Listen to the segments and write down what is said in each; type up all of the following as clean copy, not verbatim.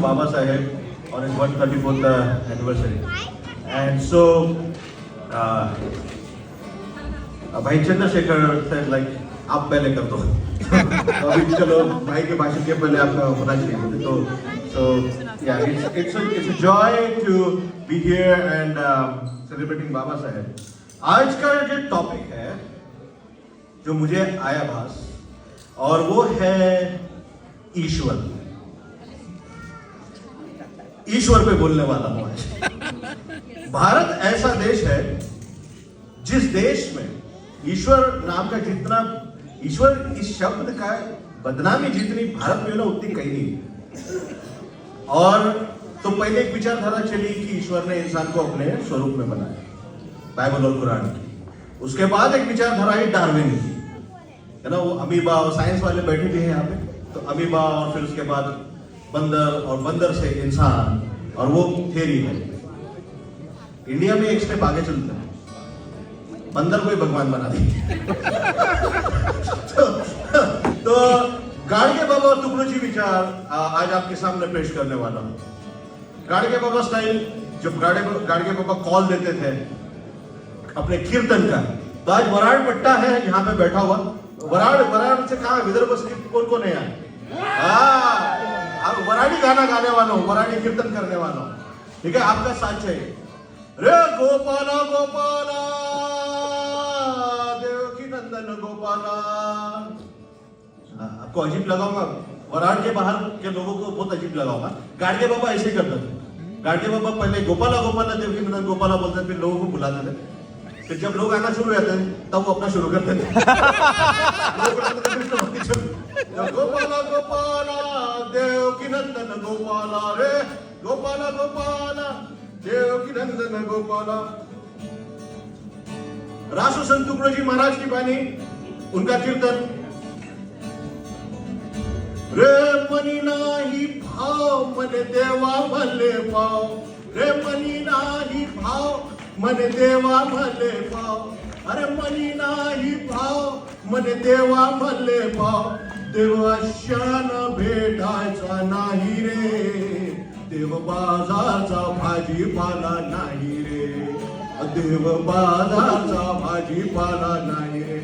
Baba Saheb on his 134th anniversary. And so, भाई Chandrashekhar said like आप पहले कर दो. तो अभी चलो भाई के भाषण के पहले आपका होना चाहिए. So yeah, it's a joy to be here and celebrating Baba Saheb. आज का जो टॉपिक है जो मुझे आया भास और वो है ईश्वर. ईश्वर पे बोलने वाला हूं आज. भारत ऐसा देश है जिस देश में ईश्वर नाम का जितना ईश्वर इस शब्द का बदनामी जितनी भारत में ना उतनी कहीं नहीं. और तो पहले एक विचारधारा चली कि ईश्वर ने इंसान को अपने स्वरूप में बनाया, बाइबल और कुरान की. उसके बाद एक विचारधारा आई डार्विन की, है ना. वो अमीबा और साइंस वाले बैठे भी हैं यहाँ पे. तो अमीबा और फिर उसके बाद बंदर और बंदर से इंसान, और वो थ्योरी है. इंडिया में एक स्टेप आगे चलते हैं, बंदर को ही भगवान बना दी. तो गाड़गे बाबा और तुगलकी विचार आज आपके सामने पेश करने वाला हूं. गाड़गे बाबा स्टाइल, जब गाड़गे बाबा कॉल देते थे अपने कीर्तन का, तो आज वराड़ पट्टा है यहाँ पे बैठा हुआ. वराड़ से कहा विदर्भ से कौन कौन है यहाँ? अब वराड़ी गाना गाने वाला हूँ, वराड़ी कीर्तन करने वाला हूँ. ठीक है, आपका साथ चाहिए. रे गोपाला गोपाला देवकी नंदन गोपाला. आपको अजीब लगाऊंगा, वराड़ के बाहर के लोगों को बहुत अजीब लगाऊंगा. गाड़गे बाबा ऐसे करते थे. गाड़गे बाबा पहले गोपाला गोपाला देवकी नंदन गोपाला बोलते, फिर लोगों को बुलाते थे. फिर जब लोग आना शुरू होते थे तब वो अपना शुरू करते थे. गोपाला गोपाला देवकी नंदन गोपाला, रे गोपाला गोपाला देवकी नंदन गोपाला. रासू संत तुकडोजी महाराज की बानी, उनका कीर्तन. रे मनी नाही भाव मन देवा भले पाव, रे मनी नाही भाव मन देवा भले पाव. अरे मनी नाही भाव मन देवा भले पाव. देवाशान भेटायचा नाही रे, देव बाजारचा भाजीपाला नाही रे, देव बाजारचा भाजीपाला नाही रे.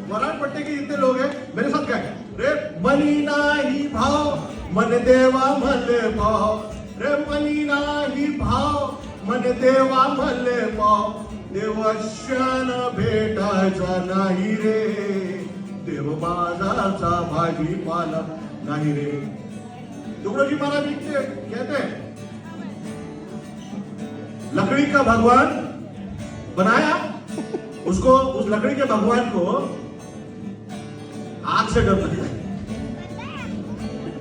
वराडपट्टी के इतने लोग हैं, मेरे साथ क्या है? रे मनी नाही भाव मन देवा भले पाव, रे मनी नाही भाव मन देवा भले पाव. देवाशान भेटायचा नाही रे, देव बाजारचा भाजीपाला नहीं रे. तुकडोजी महाराज कहते हैं लकड़ी का भगवान बनाया, उसको उस लकड़ी के भगवान को आग से डर लगता है.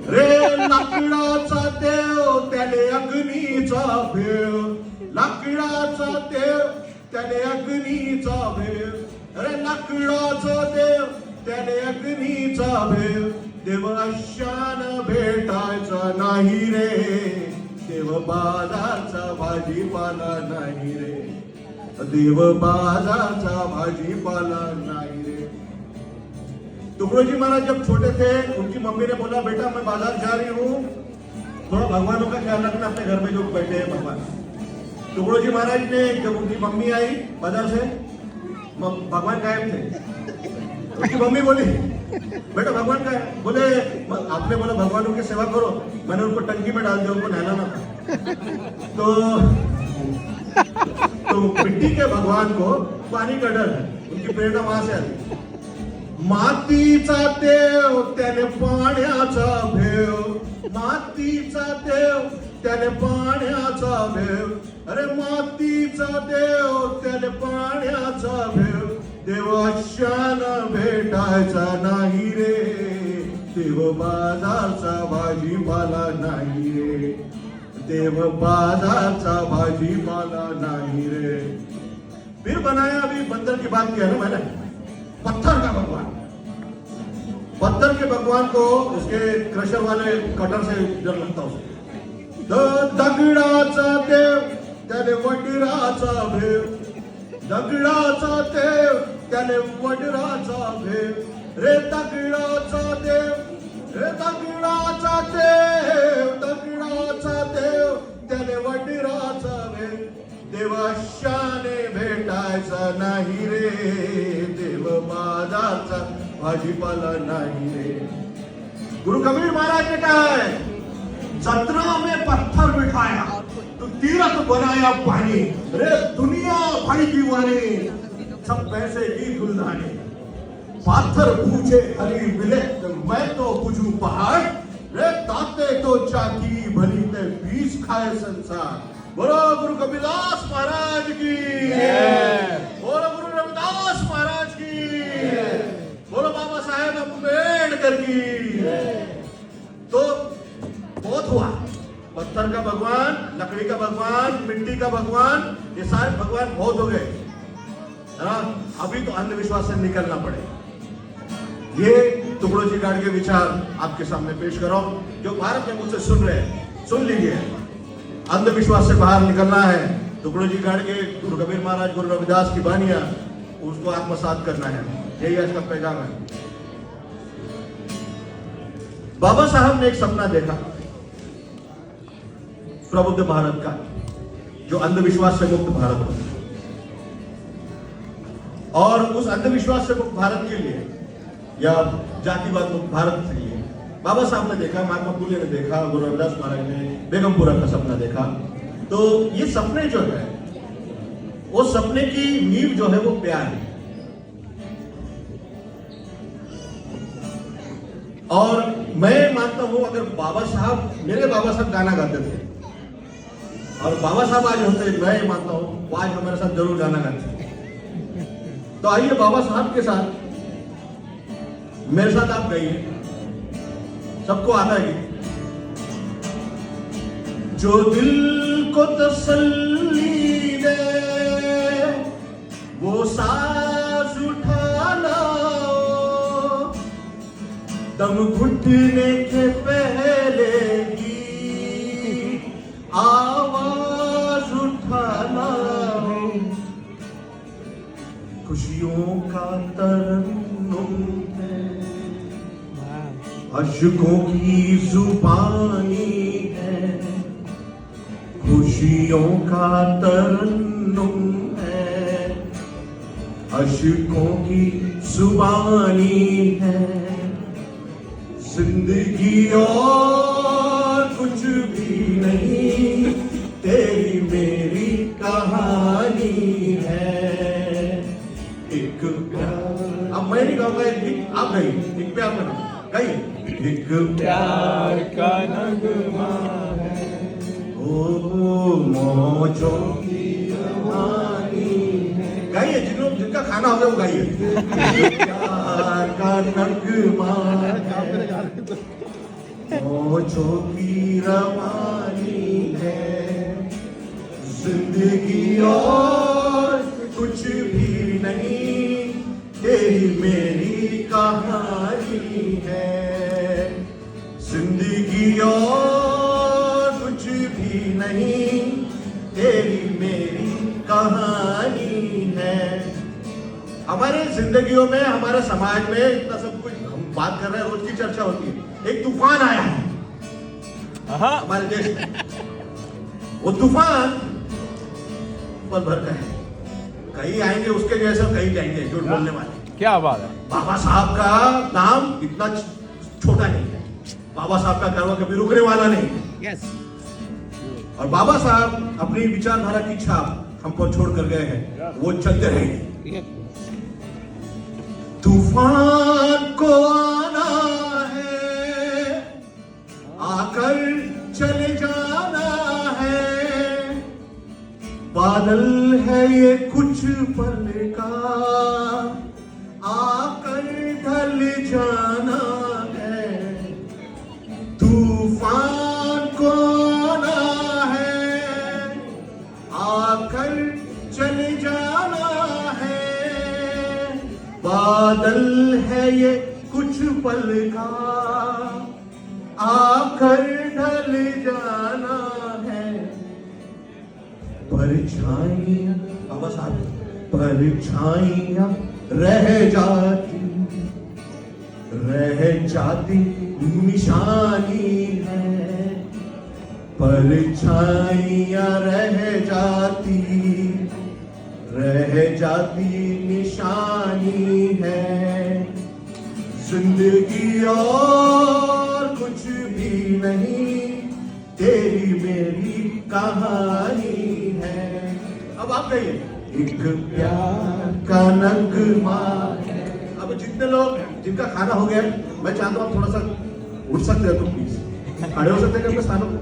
रे लाकडाचा देव त्याने अग्नीचा भेव, लाकडाचा देव त्याने अग्नीचा भेव. अरे लाकडाचा देव त्याने अग्नीचा भेव. देव अशान भेटायचा नाही रे, देव बाजारचा भाजीपाला नाही रे, देव बाजारचा भाजीपाला नाही रे. तुकडोजी महाराज जब छोटे थे, उनकी मम्मी ने बोला बेटा मैं बाजार जा रही हूँ, थोड़ा भगवानों का ख्याल रखना, अपने घर में जो बैठे हैं भगवान. तुकडोजी महाराज ने जब उनकी मम्मी आई बाजार से, भगवान गायब थे. उनकी मम्मी बोली बेटा भगवान का है. बोले आपने बोला भगवानों की सेवा करो, मैंने उनको टंकी में डाल दिया, उनको नहलाना था. तो मिट्टी के भगवान को पानी का डर है. उनकी प्रेरणा वहां से आती. मातीचा देव त्याने पाण्याचा भेव, मातीचा देव त्याने पाण्याचा भेव. अरे मातीचा देव त्याने पाण्याचा भेव. देवाशान भेटायचा नाही रे, देव बाजारचा भाजीपाला नाही रे, देव बाजारचा भाजीपाला नहीं रे. फिर बनाया, अभी बंदर की बात किया ना मैंने, पत्थर का भगवान. पत्थर के भगवान को उसके क्रशर वाले कटर से डर लगता उसको. दगडाचा देव त्याने वडराचा भेव, दगडाचा देव त्याने वडराचा भेव. रे दगडाचा देव, रे दगडाचा देव, दगडाचा रे, देव बाजारचा भाजीपाला नाही रे. गुरु कबीर महाराज ने कहा है, जतरा में पत्थर बिठाया तो तीरथ बनाया पानी रे, दुनिया भाई दीवानी सब पैसे की दुल्हानी. पाथर पूछे हरी मिले तो मैं तो पूछूं पहाड़ रे, ताते तो चाकी भली ते 20 खाए संसार. बोलो गुरु कबीरदास महाराज की, बोलो गुरु रविदास महाराज की, बोलो बाबा साहेब अम्बेडकर की. तो बहुत हुआ, पत्थर का भगवान, लकड़ी का भगवान, मिट्टी का भगवान, ये सारे भगवान बहुत हो गए. अभी तो अंधविश्वास से निकलना पड़ेगा. ये टुकड़ोजी गाड़ के विचार आपके सामने पेश करो. जो भारत में मुझसे सुन रहे हैं, सुन लीजिए. अंधविश्वास से बाहर निकलना है. टुकड़ोजी गाड़ के गुरु कबीर महाराज, गुरु रविदास की बानियां, उसको आत्मसात करना है. यही आज का पैगाम है. बाबा साहब ने एक सपना देखा प्रबुद्ध भारत का, जो अंधविश्वास से मुक्त भारत हो. और उस अंधविश्वास से मुक्त भारत के लिए या जातिवाद मुक्त भारत के लिए बाबा साहब ने देखा, महात्मा फुले ने देखा, गुरु रविदास महाराज ने बेगमपुरा का सपना देखा. तो ये सपने जो है, वो सपने की नींव जो है वो प्यार है. और मैं मानता हूं, अगर बाबा साहब, मेरे बाबा साहब गाना गाते थे और बाबा साहब आज होते, मैं मानता हूं वो आज हमारे साथ जरूर गाना गाते. तो आइए बाबा साहब के साथ मेरे साथ आप गाइए. सबको आता है. जो दिल को तसल्ली दे वो साज उठाना, दम घुटने के पहले ही आवाज उठाना. खुशियों का तरन्नुम है, अशकों की जुबानी है. खुशियों का तरन्नुम है, अशकों की जुबानी है. जिंदगी और कुछ भी नहीं, तेरी मेरी कहानी है. एक प्यार, अब मैं नहीं गाऊंगा, आप गाइए. एक प्यार में गाइए. एक प्यार का नगमा है, ओ मौजों की रवानी है. गाइए, जिनका खाना हो गया वो गाइए. प्यार का नगमा है, मौजों की रवानी है. जिंदगी और कुछ भी नहीं, तेरी मेरी कहानी है. जिंदगी और कुछ भी नहीं, तेरी मेरी कहानी है. हमारे जिंदगियों में, हमारे समाज में इतना सब कुछ हम बात कर रहे हैं, रोज की चर्चा होती है. एक तूफान आया है हमारे देश में. वो तूफान पल भर का है. कहीं आएंगे उसके जैसे, कहीं जाएंगे झूठ बोलने वाले. क्या बात है. बाबा साहब का नाम इतना छोटा नहीं है. बाबा साहब का कारवा कभी रुकने वाला नहीं है. yes. और बाबा साहब अपनी विचारधारा की छाप हम पर छोड़ कर गए हैं, वो चलते रहेंगे. तूफान को आना है, आकर चले जाना है. बादल है ये कुछ पल का, आकर ढल जाना है. तूफान को आना है, आकर चले जाना है. बादल है ये कुछ पल का, आकर ढल जाना है. परछाइयां, बाबा साहब, परछाइयां रह जाती निशानी है. परछाइयां रह रह जाती निशानी है जिंदगी और कुछ भी नहीं, तेरी मेरी कहानी है। अब आप कहिए, एक प्यार का नगमा है। अब जितने लोग जिनका खाना हो गया, मैं चाहता हूँ आप थोड़ा सा उठ सकते हैं तो प्लीज खड़े हो सकते हैं अपने स्थानों पर।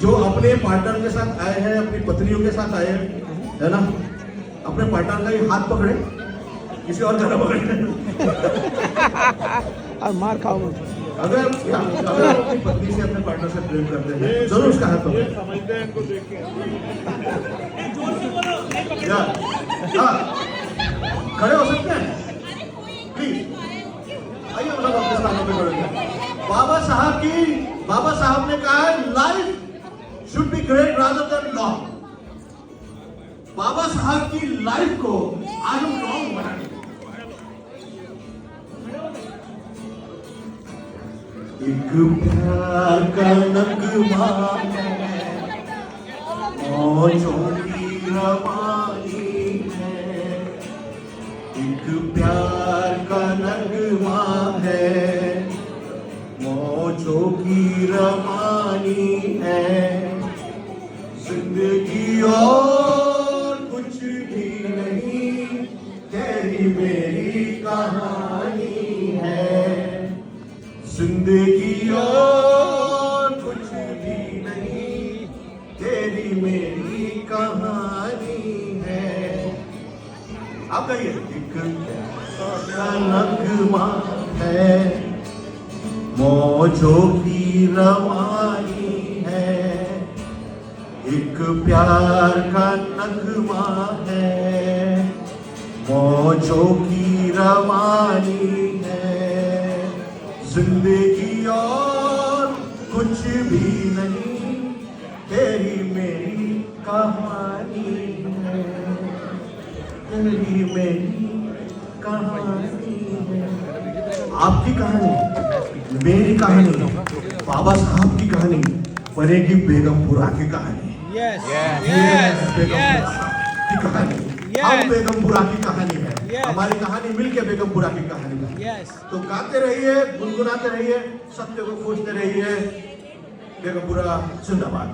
जो अपने पार्टनर के साथ आए हैं, अपनी पत्नियों के साथ आए हैं, है ना, अपने पार्टनर का ही हाथ पकड़े, किसी और का ना पकड़े। और मार खाओ। अगर अपनी पत्नी से, अपने पार्टनर से प्रेम करते हैं, जरूर उसका हाथ पकड़े। समझते हैं इनको देख के। खड़े हो सकते हैं प्लीज, आइए मतलब अपने स्थानों पे खड़े हैं। बाबा साहब ने कहा है life should be great rather than long. Baba Saheb की लाइफ को आज हम लॉन्ग बनाएंगे। एक प्यार का नगमा है, मौजों की रवानी है। एक प्यार का नगमा है, मौजों की रवानी है। जिंदगी और कुछ भी नहीं, तेरी मेरी कहानी है। जिंदगी और कुछ भी नहीं, तेरी मेरी कहानी है। आप कहिए, एक नगमा है, मौजों की रवानी है। एक प्यार का नगमा है, मौजों की रवानी है। जिंदगी और कुछ भी नहीं, तेरी मेरी कहानी है। तेरी मेरी कहानी है। आपकी कहानी, मेरी कहानी, बाबा साहब की कहानी बनेगी बेगमपुरा की कहानी। यस बेगमपुरा की कहानी, हम बेगमपुरा की कहानी है। हमारी कहानी मिलके बेगमपुरा की कहानी है। तो गाते रहिए, गुनगुनाते रहिए, सत्य को खोजते रहिए। बेगमपुरा जिंदाबाद।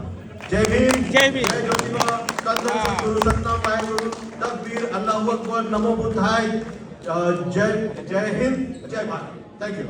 जय भीम, जय भीम, जय ज्योतिबा, कंदन सतगुरु, सतनाम वाहेगुरु, तकबीर, अल्लाहू अकबर, नमो बुद्धाय, जय हिंद, जय भारत। Thank you.